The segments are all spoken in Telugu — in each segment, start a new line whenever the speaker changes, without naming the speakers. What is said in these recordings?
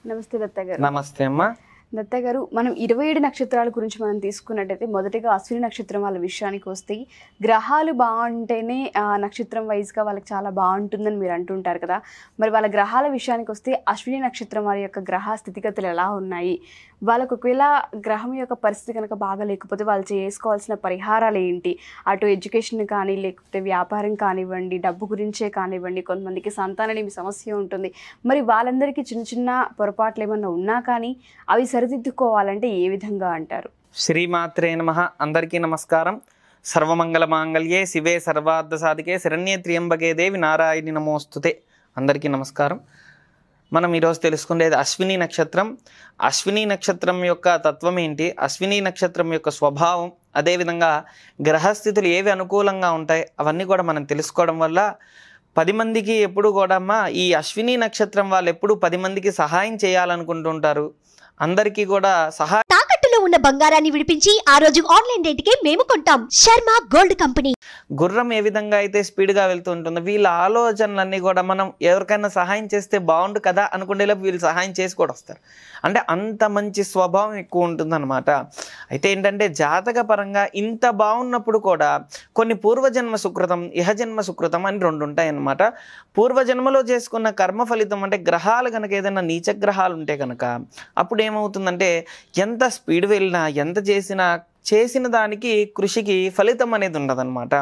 నమస్తే దత్త గారు.
నమస్తే అమ్మా.
దత్త గారు, మనం 27 నక్షత్రాల గురించి మనం తీసుకున్నట్టయితే మొదటిగా అశ్విని నక్షత్రం వాళ్ళ విషయానికి వస్తే గ్రహాలు బాగుంటేనే నక్షత్రం వైజ్గా వాళ్ళకి చాలా బాగుంటుందని మీరు అంటుంటారు కదా. మరి వాళ్ళ గ్రహాల విషయానికి వస్తే అశ్విని నక్షత్రం వారి యొక్క గ్రహ స్థితిగతులు ఎలా ఉన్నాయి, వాళ్ళకు ఒకవేళ గ్రహం యొక్క పరిస్థితి కనుక బాగా లేకపోతే వాళ్ళు చేసుకోవాల్సిన పరిహారాలు ఏంటి, అటు ఎడ్యుకేషన్ కానీ లేకపోతే వ్యాపారం కానివ్వండి, డబ్బు గురించే కానివ్వండి, కొంతమందికి సంతానలేమి సమస్య ఉంటుంది. మరి వాళ్ళందరికీ చిన్న చిన్న పొరపాట్లు ఏమన్నా ఉన్నా కానీ అవి సరిదిద్దుకోవాలంటే ఏ విధంగా అంటారు?
శ్రీమాత్రే నమః. అందరికీ నమస్కారం. సర్వమంగళ మాంగళ్యే శివే సర్వార్థ సాధికే శరణ్యే త్ర్యంబకే దేవి నారాయణి నమోస్తుతే. అందరికీ నమస్కారం. మనం ఈరోజు తెలుసుకునేది అశ్విని నక్షత్రం. అశ్విని నక్షత్రం యొక్క తత్వం ఏంటి, అశ్విని నక్షత్రం యొక్క స్వభావం, అదేవిధంగా గ్రహస్థితులు ఏవి అనుకూలంగా ఉంటాయి, అవన్నీ కూడా మనం తెలుసుకోవడం వల్ల 10 మందికి ఎప్పుడు కూడా ఈ అశ్విని నక్షత్రం వాళ్ళు ఎప్పుడు 10 మందికి సహాయం చేయాలనుకుంటుంటారు. అందరికీ కూడా
తాకట్టులో ఉన్న బంగారాన్ని విడిపించి ఆ రోజు ఆన్లైన్ రేటుకే మేము కొంటాం. Sharma gold company.
గుర్రం ఏ విధంగా అయితే స్పీడ్గా వెళ్తూ ఉంటుందో వీళ్ళ ఆలోచనలన్నీ కూడా మనం ఎవరికైనా సహాయం చేస్తే బాగుండు కదా అనుకునేలోపు వీళ్ళు సహాయం చేసి కూడా వస్తారు. అంటే అంత మంచి స్వభావం ఎక్కువ ఉంటుందన్నమాట. అయితే ఏంటంటే జాతక పరంగా ఇంత బాగున్నప్పుడు కూడా కొన్ని పూర్వజన్మ సుకృతం, ఇహజన్మ సుకృతం అని 2 ఉంటాయి అన్నమాట. పూర్వజన్మలో చేసుకున్న కర్మ ఫలితం అంటే గ్రహాలు కనుక ఏదైనా నీచ గ్రహాలు ఉంటే కనుక అప్పుడు ఏమవుతుందంటే ఎంత స్పీడ్ వెళ్ళినా ఎంత చేసిన దానికి కృషికి ఫలితం అనేది ఉండదన్నమాట.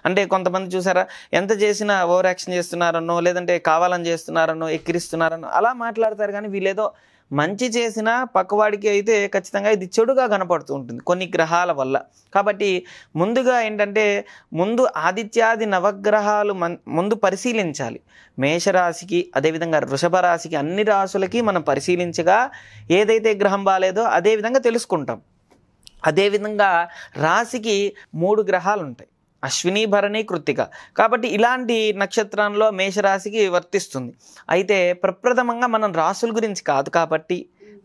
అంటే కొంతమంది చూసారా, ఎంత చేసినా ఓవర్ యాక్షన్ చేస్తున్నారనో లేదంటే కావాలని చేస్తున్నారనో ఎక్కిరిస్తున్నారనో అలా మాట్లాడతారు. కానీ వీళ్ళేదో మంచి చేసినా పక్కవాడికి అయితే ఖచ్చితంగా ఇది చెడుగా కనపడుతూ ఉంటుంది కొన్ని గ్రహాల వల్ల. కాబట్టి ముందుగా ఏంటంటే ముందు ఆదిత్యాది నవగ్రహాలు ముందు పరిశీలించాలి. మేషరాశికి అదేవిధంగా వృషభ రాశికి అన్ని రాశులకి మనం పరిశీలించగా ఏదైతే గ్రహం బాలేదో అదేవిధంగా తెలుసుకుంటాం. అదేవిధంగా రాశికి 3 గ్రహాలు ఉంటాయి, అశ్విని భరణి కృత్తిక. కాబట్టి ఇలాంటి నక్షత్రంలో మేషరాశికి వర్తిస్తుంది. అయితే ప్రప్రథమంగా మనం రాశుల గురించి కాదు కాబట్టి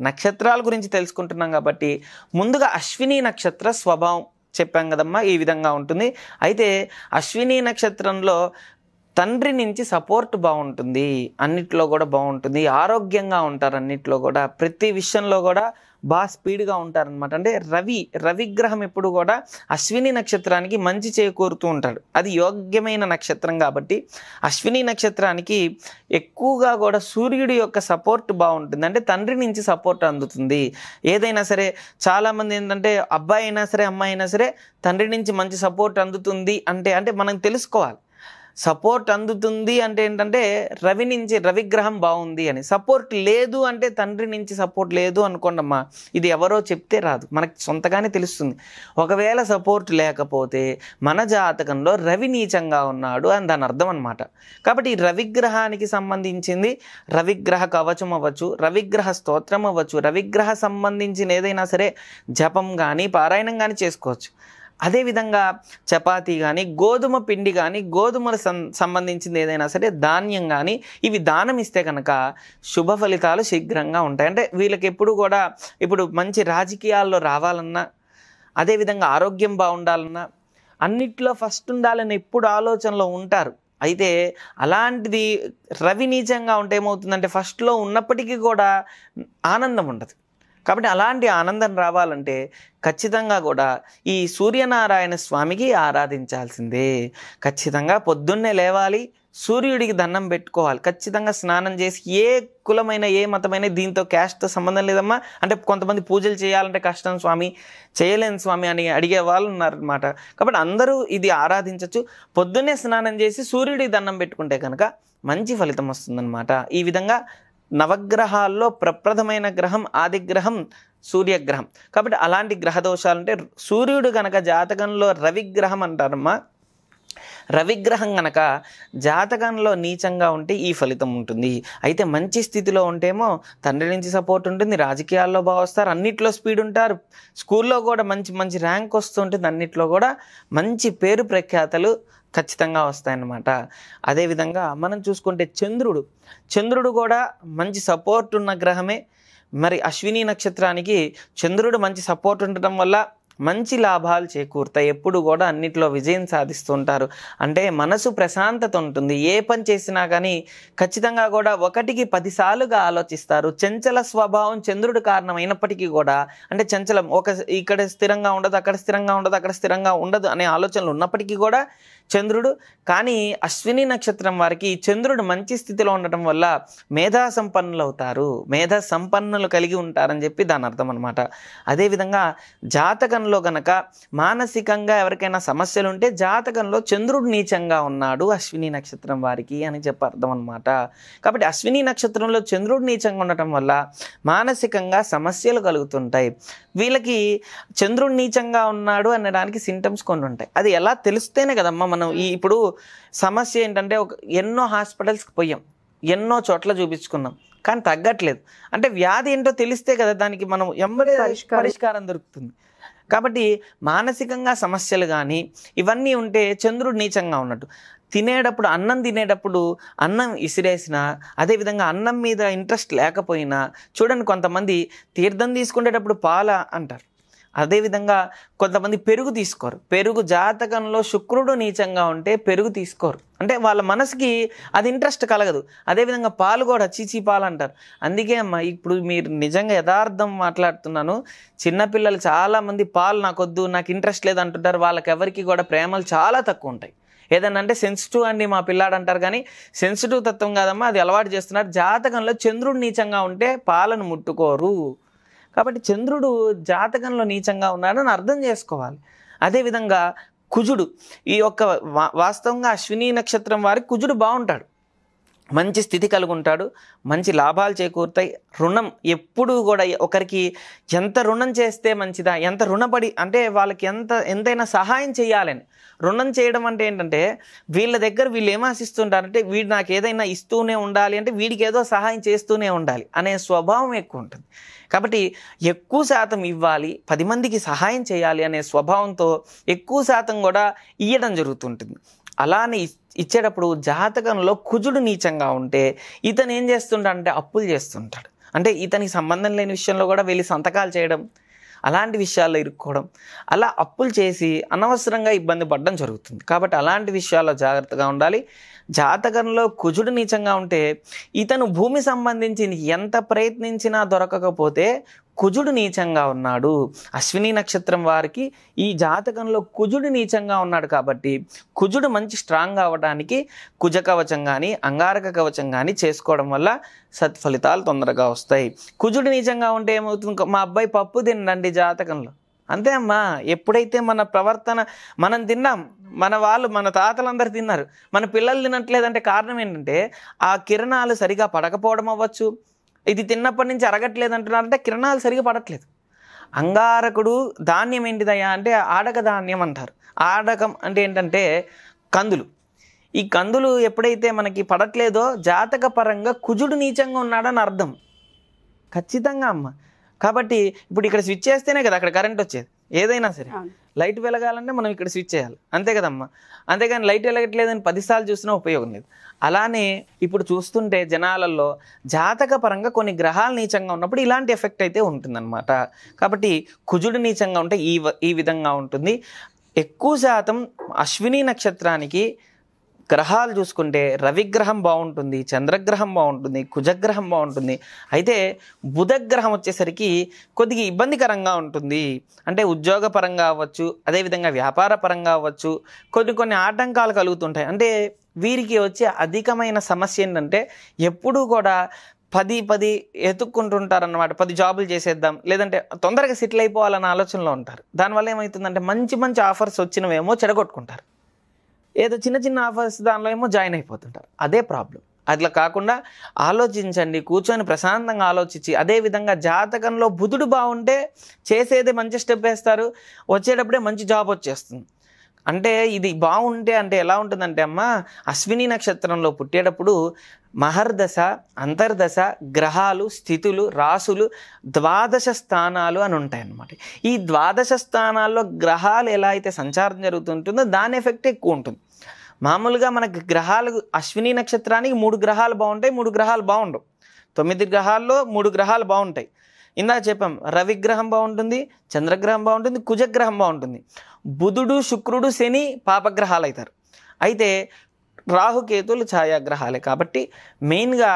నక్షత్రాల గురించి తెలుసుకుంటున్నాం కాబట్టి ముందుగా అశ్విని నక్షత్ర స్వభావం చెప్పాం కదమ్మా, ఈ విధంగా ఉంటుంది. అయితే అశ్విని నక్షత్రంలో తండ్రి నుంచి సపోర్ట్ బాగుంటుంది, అన్నిట్లో కూడా బాగుంటుంది, ఆరోగ్యంగా ఉంటారు, అన్నిట్లో కూడా ప్రతి విషయంలో కూడా బాగా స్పీడ్గా ఉంటారనమాట. అంటే రవిగ్రహం ఎప్పుడు కూడా అశ్విని నక్షత్రానికి మంచి చేకూరుతూ ఉంటాడు. అది యోగ్యమైన నక్షత్రం కాబట్టి అశ్విని నక్షత్రానికి ఎక్కువగా కూడా సూర్యుడి యొక్క సపోర్ట్ బాగుంటుంది. అంటే తండ్రి నుంచి సపోర్ట్ అందుతుంది. ఏదైనా సరే చాలామంది ఏంటంటే అబ్బాయి అయినా సరే అమ్మాయి అయినా సరే తండ్రి నుంచి మంచి సపోర్ట్ అందుతుంది అంటే మనం తెలుసుకోవాలి. సపోర్ట్ అందుతుంది అంటే ఏంటంటే రవిగ్రహం బాగుంది అని. సపోర్ట్ లేదు అంటే తండ్రి నుంచి సపోర్ట్ లేదు అనుకోండమ్మా, ఇది ఎవరో చెప్తే రాదు, మనకి సొంతగానే తెలుస్తుంది. ఒకవేళ సపోర్ట్ లేకపోతే మన జాతకంలో రవి నీచంగా ఉన్నాడు అని దాని అర్థం అనమాట. కాబట్టి రవిగ్రహానికి సంబంధించింది రవిగ్రహ కవచం అవ్వచ్చు, రవిగ్రహ స్తోత్రం అవ్వచ్చు, రవిగ్రహ సంబంధించిన ఏదైనా సరే జపం కానీ పారాయణం కానీ చేసుకోవచ్చు. అదేవిధంగా చపాతీ కానీ గోధుమ పిండి కానీ గోధుమలు సంబంధించింది ఏదైనా సరే ధాన్యం కానీ ఇవి దానం ఇస్తే కనుక శుభ ఫలితాలు శీఘ్రంగా ఉంటాయి. అంటే వీళ్ళకి ఎప్పుడు కూడా ఇప్పుడు మంచి రాజకీయాల్లో రావాలన్నా అదేవిధంగా ఆరోగ్యం బాగుండాలన్నా అన్నిట్లో ఫస్ట్ ఉండాలని ఎప్పుడు ఆలోచనలో ఉంటారు. అయితే అలాంటిది రవి నీచంగా ఉంటే ఏమవుతుందంటే ఫస్ట్లో ఉన్నప్పటికీ కూడా ఆనందం ఉండదు. కాబట్టి అలాంటి ఆనందం రావాలంటే ఖచ్చితంగా కూడా ఈ సూర్యనారాయణ స్వామికి ఆరాధించాల్సిందే. ఖచ్చితంగా పొద్దున్నే లేవాలి, సూర్యుడికి దండం పెట్టుకోవాలి, ఖచ్చితంగా స్నానం చేసి ఏ కులమైన ఏ మతమైన దీంతో క్యాస్ట్తో సంబంధం లేదమ్మా. అంటే కొంతమంది పూజలు చేయాలంటే కష్టం స్వామి, చేయలేని స్వామి అని అడిగే వాళ్ళు ఉన్నారనమాట. కాబట్టి అందరూ ఇది ఆరాధించవచ్చు. పొద్దున్నే స్నానం చేసి సూర్యుడికి దండం పెట్టుకుంటే కనుక మంచి ఫలితం వస్తుందన్నమాట. ఈ విధంగా నవగ్రహాల్లో ప్రప్రథమైన గ్రహం ఆదిగ్రహం సూర్యగ్రహం. కాబట్టి అలాంటి గ్రహ దోషాలంటే సూర్యుడు గనక జాతకంలో రవిగ్రహం అంటారమ్మా, రవిగ్రహం గనక జాతకంలో నీచంగా ఉంటే ఈ ఫలితం ఉంటుంది. అయితే మంచి స్థితిలో ఉంటేమో తండ్రి నుంచి సపోర్ట్ ఉంటుంది, రాజకీయాల్లో బాగా వస్తారు, అన్నిట్లో స్పీడ్ ఉంటారు, స్కూల్లో కూడా మంచి ర్యాంక్ వస్తుంటుంది, అన్నిట్లో కూడా మంచి పేరు ప్రఖ్యాతలు ఖచ్చితంగా వస్తాయన్నమాట. అదేవిధంగా మనం చూసుకుంటే చంద్రుడు కూడా మంచి సపోర్ట్ ఉన్న గ్రహమే. మరి అశ్విని నక్షత్రానికి చంద్రుడు మంచి సపోర్ట్ ఉండటం వల్ల మంచి లాభాలు చేకూరుతాయి, ఎప్పుడు కూడా అన్నిట్లో విజయం సాధిస్తుంటారు. అంటే మనసు ప్రశాంతత ఉంటుంది. ఏ పని చేసినా కానీ ఖచ్చితంగా కూడా 1కి 10 సార్లుగా ఆలోచిస్తారు. చంచల స్వభావం చంద్రుడి కారణమైనప్పటికీ కూడా, అంటే చంచలం ఇక్కడ స్థిరంగా ఉండదు, అక్కడ స్థిరంగా ఉండదు, అక్కడ స్థిరంగా ఉండదు అనే ఆలోచనలు ఉన్నప్పటికీ కూడా చంద్రుడు, కానీ అశ్విని నక్షత్రం వారికి చంద్రుడు మంచి స్థితిలో ఉండటం వల్ల మేధా సంపన్నులు అవుతారు, మేధా సంపన్నులు కలిగి ఉంటారని చెప్పి దాని అర్థం అనమాట. అదేవిధంగా జాతకంలో గనక మానసికంగా ఎవరికైనా సమస్యలు ఉంటే జాతకంలో చంద్రుడు నీచంగా ఉన్నాడు అశ్విని నక్షత్రం వారికి అని చెప్పి అర్థం అనమాట. కాబట్టి అశ్విని నక్షత్రంలో చంద్రుడు నీచంగా ఉండటం వల్ల మానసికంగా సమస్యలు కలుగుతుంటాయి. వీళ్ళకి చంద్రుడు నీచంగా ఉన్నాడు అనడానికి సింటమ్స్ కొన్ని ఉంటాయి. అది ఎలా తెలిస్తేనే కదమ్మా మనం ఇప్పుడు సమస్య ఏంటంటే ఎన్నో హాస్పిటల్స్కి పోయాం, ఎన్నో చోట్ల చూపించుకున్నాం, కానీ తగ్గట్లేదు. అంటే వ్యాధి ఏంటో తెలిస్తే కదా దానికి మనం ఎంబడే పరిష్కారం దొరుకుతుంది. కాబట్టి మానసికంగా సమస్యలు కానీ ఇవన్నీ ఉంటే చంద్రుడు నీచంగా ఉన్నట్టు. తినేటప్పుడు అన్నం తినేటప్పుడు అన్నం ఇసిరేసినా, అదేవిధంగా అన్నం మీద ఇంట్రెస్ట్ లేకపోయినా, చూడండి కొంతమంది తీర్థం తీసుకునేటప్పుడు పాల అంటారు, అదేవిధంగా కొంతమంది పెరుగు తీసుకోరు. పెరుగు జాతకంలో శుక్రుడు నీచంగా ఉంటే పెరుగు తీసుకోరు, అంటే వాళ్ళ మనసుకి అది ఇంట్రెస్ట్ కలగదు. అదేవిధంగా పాలు కూడా చీచీ పాలు అంటారు. అందుకే అమ్మ ఇప్పుడు మీరు నిజంగా యథార్థం మాట్లాడుతున్నాను, చిన్నపిల్లలు చాలామంది పాలు నాకొద్దు, నాకు ఇంట్రెస్ట్ లేదు అంటుంటారు. వాళ్ళకి ఎవరికి కూడా ప్రేమలు చాలా తక్కువ ఉంటాయి. ఏదన్నా అంటే సెన్సిటివ్ అండి మా పిల్లాడు అంటారు, కానీ సెన్సిటివ్ తత్వం కాదమ్మా, అది అలవాటు చేస్తున్నారు. జాతకంలో చంద్రుడు నీచంగా ఉంటే పాలను ముట్టుకోరు. కాబట్టి చంద్రుడు జాతకంలో నీచంగా ఉన్నాడని అర్థం చేసుకోవాలి. అదేవిధంగా కుజుడు, ఈ యొక్క వాస్తవంగా అశ్విని నక్షత్రం వారికి కుజుడు బాగుంటాడు, మంచి స్థితి కలిగి ఉంటాడు, మంచి లాభాలు చేకూరుతాయి. రుణం ఎప్పుడు కూడా ఒకరికి ఎంత రుణం చేస్తే మంచిదా, ఎంత రుణపడి అంటే వాళ్ళకి ఎంతైనా సహాయం చేయాలని. రుణం చేయడం అంటే ఏంటంటే వీళ్ళ దగ్గర వీళ్ళు ఏం ఆశిస్తుంటారంటే వీడు నాకు ఏదైనా ఇస్తూనే ఉండాలి, అంటే వీడికి ఏదో సహాయం చేస్తూనే ఉండాలి అనే స్వభావం ఎక్కువ ఉంటుంది. కాబట్టి ఎక్కువ శాతం ఇవ్వాలి, 10 మందికి సహాయం చేయాలి అనే స్వభావంతో ఎక్కువ శాతం కూడా ఇవ్వడం జరుగుతుంటుంది. అలానే ఇచ్చేటప్పుడు జాతకంలో కుజుడు నీచంగా ఉంటే ఇతను ఏం చేస్తుంటాడంటే అప్పులు చేస్తుంటాడు. అంటే ఇతనికి సంబంధం లేని విషయంలో కూడా వెళ్ళి సంతకాలు చేయడం, అలాంటి విషయాల్లో ఇరుక్కోవడం, అలా అప్పులు చేసి అనవసరంగా ఇబ్బంది పడడం జరుగుతుంది. కాబట్టి అలాంటి విషయాల్లో జాగ్రత్తగా ఉండాలి. జాతకంలో కుజుడు నీచంగా ఉంటే ఇతను భూమి సంబంధించి ఎంత ప్రయత్నించినా దొరకకపోతే కుజుడు నీచంగా ఉన్నాడు. అశ్విని నక్షత్రం వారికి ఈ జాతకంలో కుజుడు నీచంగా ఉన్నాడు కాబట్టి కుజుడు మంచి స్ట్రాంగ్ అవ్వడానికి కుజ కవచం కానీ అంగారక కవచం కానీ చేసుకోవడం వల్ల సత్ఫలితాలు తొందరగా వస్తాయి. కుజుడు నీచంగా ఉంటే ఏమవుతుంది, మా అబ్బాయి పప్పు తినండి జాతకంలో, అంతే అమ్మా. ఎప్పుడైతే మన ప్రవర్తన మనం తిన్నాం, మన తాతలందరూ తిన్నారు, మన పిల్లలు తినట్లేదంటే కారణం ఏంటంటే ఆ కిరణాలు సరిగా పడకపోవడం అవ్వచ్చు. ఇది తిన్నప్పటి నుంచి అరగట్లేదు అంటున్నారంటే కిరణాలు సరిగా పడట్లేదు. అంగారకుడు ధాన్యం ఏంటిదయ్యా అంటే ఆడక ధాన్యం అంటారు. ఆడకం అంటే ఏంటంటే కందులు. ఈ కందులు ఎప్పుడైతే మనకి పడట్లేదో జాతక పరంగా కుజుడు నీచంగా ఉన్నాడని అర్థం ఖచ్చితంగా అమ్మ. కాబట్టి ఇప్పుడు ఇక్కడ స్విచ్ చేస్తేనే కదా అక్కడ కరెంట్ వచ్చేది. ఏదైనా సరే లైట్ వెలగాలంటే మనం ఇక్కడ స్విచ్ చేయాలి, అంతే కదమ్మా. అంతేగాని లైట్ వెలగట్లేదని 10 సార్లు చూసినా ఉపయోగం లేదు. అలానే ఇప్పుడు చూస్తుంటే జనాలలో జాతక పరంగా కొన్ని గ్రహాలు నీచంగా ఉన్నప్పుడు ఇలాంటి ఎఫెక్ట్ అయితే ఉంటుందన్నమాట. కాబట్టి కుజుడు నీచంగా ఉంటే ఈ విధంగా ఉంటుంది. ఎక్కువ శాతం అశ్విని నక్షత్రానికి గ్రహాలు చూసుకుంటే రవిగ్రహం బాగుంటుంది, చంద్రగ్రహం బాగుంటుంది, కుజగ్రహం బాగుంటుంది. అయితే బుధగ్రహం వచ్చేసరికి కొద్దిగా ఇబ్బందికరంగా ఉంటుంది. అంటే ఉద్యోగపరంగా అవ్వచ్చు, అదేవిధంగా వ్యాపార పరంగా అవ్వచ్చు, కొన్ని ఆటంకాలు కలుగుతుంటాయి. అంటే వీరికి వచ్చే అధికమైన సమస్య ఏంటంటే ఎప్పుడూ కూడా 10 ఎత్తుక్కుంటుంటారన్నమాట. 10 జాబులు చేసేద్దాం, లేదంటే తొందరగా సెటిల్ అయిపోవాలన్న ఆలోచనలో ఉంటారు. దానివల్ల ఏమవుతుందంటే మంచి ఆఫర్స్ వచ్చినవేమో చెడగొట్టుకుంటారు, ఏదో చిన్న ఆఫర్స్ దానిలో ఏమో జాయిన్ అయిపోతుంటారు. అదే ప్రాబ్లం. అట్లా కాకుండా ఆలోచించండి, కూర్చొని ప్రశాంతంగా ఆలోచించి. అదేవిధంగా జాతకంలో బుధుడు బాగుంటే చేసేదే మంచి స్టెప్ వేస్తారు, వచ్చేటప్పుడే మంచి జాబ్ వచ్చేస్తుంది. అంటే ఇది బాగుంటే అంటే ఎలా ఉంటుందంటే అమ్మ, అశ్విని నక్షత్రంలో పుట్టేటప్పుడు మహర్దశ, అంతర్దశ, గ్రహాలు, స్థితులు, రాసులు 12 స్థానాలు అని ఉంటాయి అన్నమాట. ఈ 12 స్థానాల్లో గ్రహాలు ఎలా అయితే సంచారం జరుగుతుంటుందో దాని ఎఫెక్ట్ ఎక్కువ ఉంటుంది. మామూలుగా మనకి గ్రహాలు అశ్విని నక్షత్రానికి 3 గ్రహాలు బాగుంటాయి, 3 గ్రహాలు బాగుండవు. 9 గ్రహాల్లో 3 గ్రహాలు బాగుంటాయి. ఇందాక చెప్పాం రవిగ్రహం బాగుంటుంది, చంద్రగ్రహం బాగుంటుంది, కుజగ్రహం బాగుంటుంది. బుధుడు, శుక్రుడు, శని పాపగ్రహాలు అవుతారు. అయితే రాహుకేతులు ఛాయాగ్రహాలే. కాబట్టి మెయిన్గా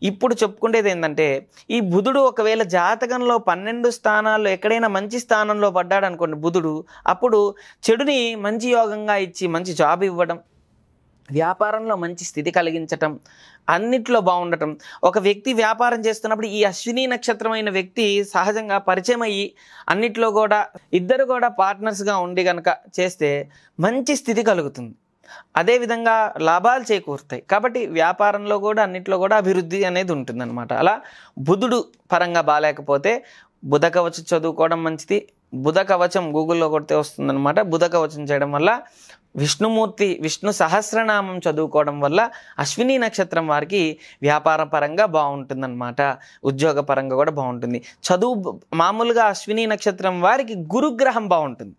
ఇప్పుడు చెప్పుకునేది ఏంటంటే, ఈ బుధుడు ఒకవేళ జాతకంలో 12 స్థానాల్లో ఎక్కడైనా మంచి స్థానంలో పడ్డాడు అనుకోండి బుధుడు, అప్పుడు చెడుని మంచి యోగంగా ఇచ్చి మంచి జాబ్ ఇవ్వడం, వ్యాపారంలో మంచి స్థితి కలిగించటం, అన్నిట్లో బాగుండటం. ఒక వ్యక్తి వ్యాపారం చేస్తున్నప్పుడు ఈ అశ్విని నక్షత్రమైన వ్యక్తి సహజంగా పరిచయం అయ్యి అన్నిట్లో కూడా ఇద్దరు కూడా పార్ట్నర్స్గా ఉండి కనుక చేస్తే మంచి స్థితి కలుగుతుంది. అదేవిధంగా లాభాలు చేకూరుతాయి. కాబట్టి వ్యాపారంలో కూడా అన్నిట్లో కూడా అభివృద్ధి అనేది ఉంటుందన్నమాట. అలా బుధుడు పరంగా బాగాలేకపోతే బుధ కవచం చదువుకోవడం మంచిది. బుధ కవచం గూగుల్లో కొడితే వస్తుందన్నమాట. బుధ కవచం చేయడం వల్ల విష్ణుమూర్తి విష్ణు సహస్రనామం చదువుకోవడం వల్ల అశ్విని నక్షత్రం వారికి వ్యాపార పరంగా బాగుంటుందన్నమాట. ఉద్యోగ పరంగా కూడా బాగుంటుంది. చదువు మామూలుగా అశ్విని నక్షత్రం వారికి గురుగ్రహం బాగుంటుంది.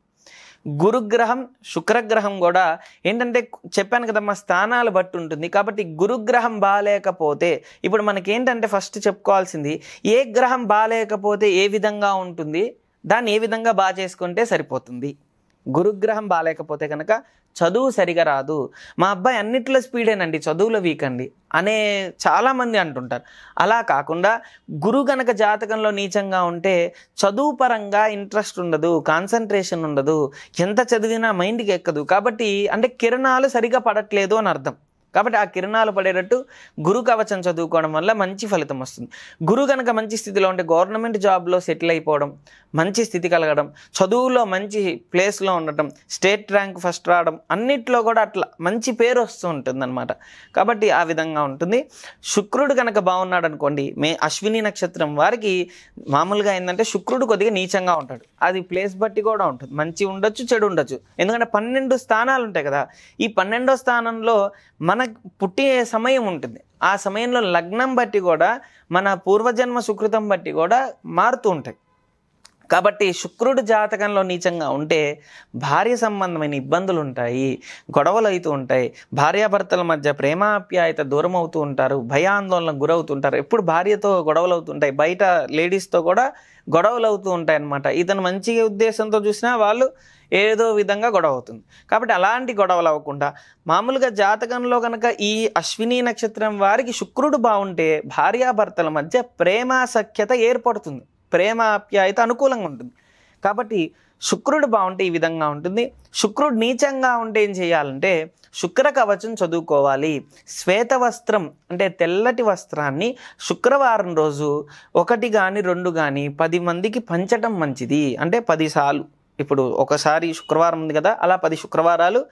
గురుగ్రహం, శుక్రగ్రహం కూడా ఏంటంటే చెప్పాను కదా మా స్థానాలు బట్టి ఉంటుంది. కాబట్టి గురుగ్రహం బాగాలేకపోతే ఇప్పుడు మనకేంటంటే ఫస్ట్ చెప్పుకోవాల్సింది ఏ గ్రహం బాగాలేకపోతే ఏ విధంగా ఉంటుంది, దాన్ని ఏ విధంగా బాగా చేసుకుంటే సరిపోతుంది. గురుగ్రహం బాగాలేకపోతే కనుక చదువు సరిగా రాదు, మా అబ్బాయి అన్నిట్లో స్పీడేనండి చదువులో వీక్ అండి అనే చాలామంది అంటుంటారు. అలా కాకుండా గురువు గనక జాతకంలో నీచంగా ఉంటే చదువు పరంగా ఇంట్రెస్ట్ ఉండదు, కాన్సన్ట్రేషన్ ఉండదు, ఎంత చదివినా మైండ్కి ఎక్కదు. కాబట్టి అంటే కిరణాలు సరిగా పడట్లేదు అని అర్థం. కాబట్టి ఆ కిరణాలు పడేటట్టు గురు కవచం చదువుకోవడం వల్ల మంచి ఫలితం వస్తుంది. గురువు కనుక మంచి స్థితిలో ఉంటే గవర్నమెంట్ జాబ్లో సెటిల్ అయిపోవడం, మంచి స్థితి కలగడం, చదువులో మంచి ప్లేస్లో ఉండటం, స్టేట్ ర్యాంక్ ఫస్ట్ రావడం, అన్నిట్లో కూడా అట్లా మంచి పేరు వస్తూ ఉంటుందన్నమాట. కాబట్టి ఆ విధంగా ఉంటుంది. శుక్రుడు కనుక బాగున్నాడు అనుకోండి, అశ్విని నక్షత్రం వారికి మామూలుగా ఏంటంటే శుక్రుడు కొద్దిగా నీచంగా ఉంటాడు. అది ప్లేస్ బట్టి కూడా ఉంటుంది, మంచి ఉండొచ్చు చెడు ఉండొచ్చు. ఎందుకంటే 12 స్థానాలు ఉంటాయి కదా. ఈ 12వ స్థానంలో మన పుట్టే సమయం ఉంటుంది. ఆ సమయంలో లగ్నం బట్టి కూడా మన పూర్వజన్మ సుకృతం బట్టి కూడా మారుతూ ఉంటాయి. కాబట్టి శుక్రుడు జాతకంలో నీచంగా ఉంటే భార్య సంబంధమైన ఇబ్బందులు ఉంటాయి, గొడవలు అవుతూ ఉంటాయి, భార్యాభర్తల మధ్య ప్రేమాప్యాయత దూరం అవుతూ ఉంటారు, భయాందోళనకు గురవుతుంటారు. ఎప్పుడు భార్యతో గొడవలు అవుతుంటాయి, బయట లేడీస్తో కూడా గొడవలు అవుతూ ఉంటాయి అన్నమాట. ఇతను మంచి ఉద్దేశంతో చూసినా వాళ్ళు ఏదో విధంగా గొడవ అవుతుంది. కాబట్టి అలాంటి గొడవలు అవ్వకుండా మామూలుగా జాతకంలో కనుక ఈ అశ్విని నక్షత్రం వారికి శుక్రుడు బాగుంటే భార్యాభర్తల మధ్య ప్రేమాసఖ్యత ఏర్పడుతుంది, ప్రేమ ఆప్యాయత అనుకూలంగా ఉంటుంది. కాబట్టి శుక్రుడు బాగుంటే ఈ విధంగా ఉంటుంది. శుక్రుడు నీచంగా ఉంటే ఏం చేయాలంటే శుక్ర కవచం చదువుకోవాలి. శ్వేత వస్త్రం అంటే తెల్లటి వస్త్రాన్ని శుక్రవారం రోజు 1 కానీ 2 కానీ 10 మందికి పంచడం మంచిది. అంటే 10 సార్లు, ఇప్పుడు ఒకసారి శుక్రవారం ఉంది కదా, అలా 10 శుక్రవారాలు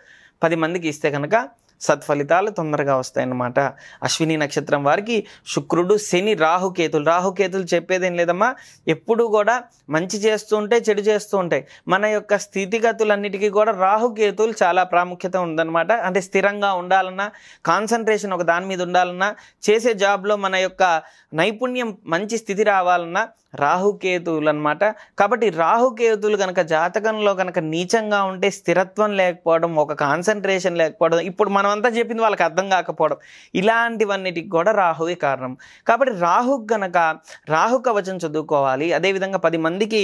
10 మందికి ఇస్తే కనుక సత్ఫలితాలు తొందరగా వస్తాయన్నమాట. అశ్విని నక్షత్రం వారికి శుక్రుడు, శని, రాహుకేతులు చెప్పేదేం లేదమ్మా. ఎప్పుడు కూడా మంచి చేస్తూ ఉంటే చెడు చేస్తూ ఉంటాయి. మన యొక్క స్థితిగతులన్నిటికీ కూడా రాహుకేతులు చాలా ప్రాముఖ్యత ఉందన్నమాట. అంటే స్థిరంగా ఉండాలన్నా, కాన్సన్ట్రేషన్ ఒక దాని మీద ఉండాలన్నా, చేసే జాబ్లో మన యొక్క నైపుణ్యం మంచి స్థితి రావాలన్నా రాహుకేతువులు అనమాట. కాబట్టి రాహుకేతువులు కనుక జాతకంలో కనుక నీచంగా ఉంటే స్థిరత్వం లేకపోవడం, ఒక కాన్సన్ట్రేషన్ లేకపోవడం, ఇప్పుడు మనమంతా చెప్పింది వాళ్ళకి అర్థం కాకపోవడం, ఇలాంటివన్నిటికి కూడా రాహువే కారణం. కాబట్టి రాహు కవచం చదువుకోవాలి. అదేవిధంగా 10 మందికి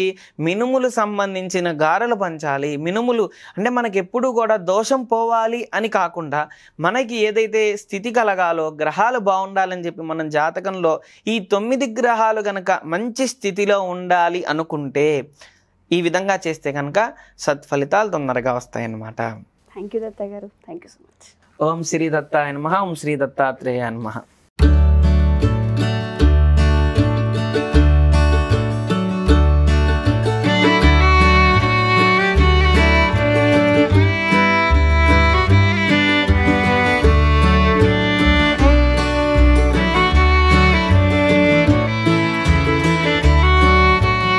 మినుములు సంబంధించిన గారెలు పంచాలి. మినుములు అంటే మనకి ఎప్పుడూ కూడా దోషం పోవాలి అని కాకుండా మనకి ఏదైతే స్థితి కలగాలో, గ్రహాలు బాగుండాలని చెప్పి మనం జాతకంలో ఈ 9 గ్రహాలు కనుక మంచి స్థితిలో ఉండాలి అనుకుంటే ఈ విధంగా చేస్తే కనుక సత్ఫలితాలు తొందరగా వస్తాయన్నమాట.
థ్యాంక్ యూ దత్త గారు, థ్యాంక్ యూ సో మచ్.
ఓం శ్రీ దత్తాయ నమః. ఓం శ్రీ దత్తాత్రేయాయ నమః.